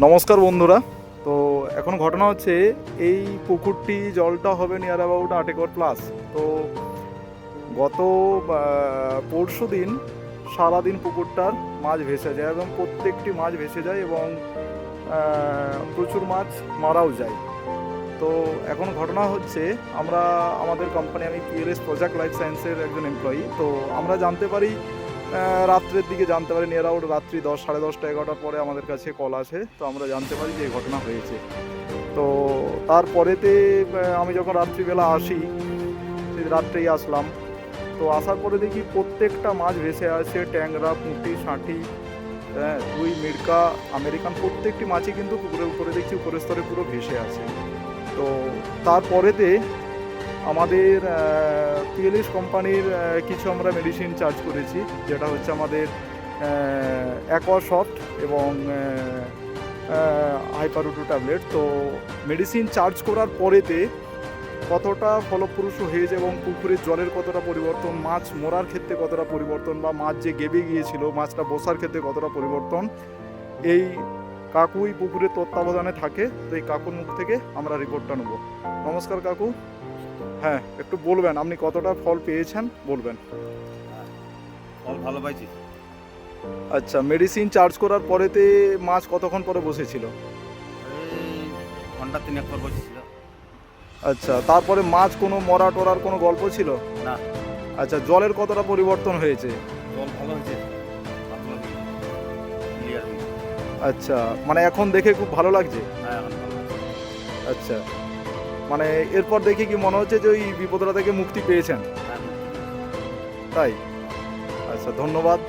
নমস্কার বন্ধুরা। তো এখন ঘটনা হচ্ছে এই পুকুরটি জলটা হবে নিয়ার অ্যাবাউট 8 একর প্লাস। তো গত পরশু দিন সারাদিন পুকুরটার মাছ ভেসে যায় এবং প্রত্যেকটি মাছ ভেসে যায় এবং প্রচুর মাছ মারাও যায়। তো এখন ঘটনা হচ্ছে আমরা আমাদের কোম্পানি, আমি পিএলএস প্রজেক্ট লাইফ সায়েন্সের একজন এমপ্লয়ি। তো আমরা জানতে পারি রাত্রের দিকে জানতে পারি নিয়ার আউট রাত্রি 10, সাড়ে 10টা 11টার পরে আমাদের কাছে কল আসে। তো আমরা জানতে পারি যে এই ঘটনা হয়েছে। তো তারপরেতে আমি যখন রাত্রিবেলা আসি, সেই রাত্রেই আসলাম। তো আসার পরে দেখি প্রত্যেকটা মাছ ভেসে আছে, ট্যাংরা, পুঁটি, শাঁটি, হ্যাঁ, রুই, মিরকা, আমেরিকান, প্রত্যেকটি মাছই কিন্তু পুকুরের উপরে দেখছি উপরের স্তরে পুরো ভেসে আছে। তো তারপরেতে আমাদের পিএলএস কোম্পানির কিছু আমরা মেডিসিন চার্জ করেছি, যেটা হচ্ছে আমাদের অ্যাকোয়াসফট এবং হাইপারুটু ট্যাবলেট। তো মেডিসিন চার্জ করার পরেতে কতটা ফলপ্রসূ হয়েছে এবং পুকুরের জলের কতটা পরিবর্তন, মাছ মরার ক্ষেত্রে কতটা পরিবর্তন, বা মাছ যে গেবে গিয়েছিল মাছটা বসার ক্ষেত্রে কতটা পরিবর্তন, এই কাকুই পুকুরের তত্ত্বাবধানে থাকে। তো এই কাকুর মুখ থেকে আমরা রিপোর্টটা নেব। নমস্কার কাকু। হ্যাঁ, একটু বলবেন আপনি কতটা ফল পেয়েছেন, বলবেন। ফল ভালো পাইছি। আচ্ছা, মেডিসিন চার্জ করার পরেতে মাছ কতক্ষণ পরে বসেছিল? এই ঘন্টা 3 পর বসেছিল। আচ্ছা, তারপরে মাছ কোনো মরা টরার কোনো গল্প ছিল না। আচ্ছা, জলের কতটা পরিবর্তন হয়েছে? জল ভালো হয়েছে, ক্লিয়ার। আচ্ছা, মানে এখন দেখে খুব ভালো লাগছে। হ্যাঁ, এখন ভালো লাগছে। আচ্ছা, মানে এরপর দেখে কি মনে হচ্ছে যে ওই বিপদটা থেকে মুক্তি পেয়েছেন? হ্যাঁ। তাই? আচ্ছা, ধন্যবাদ।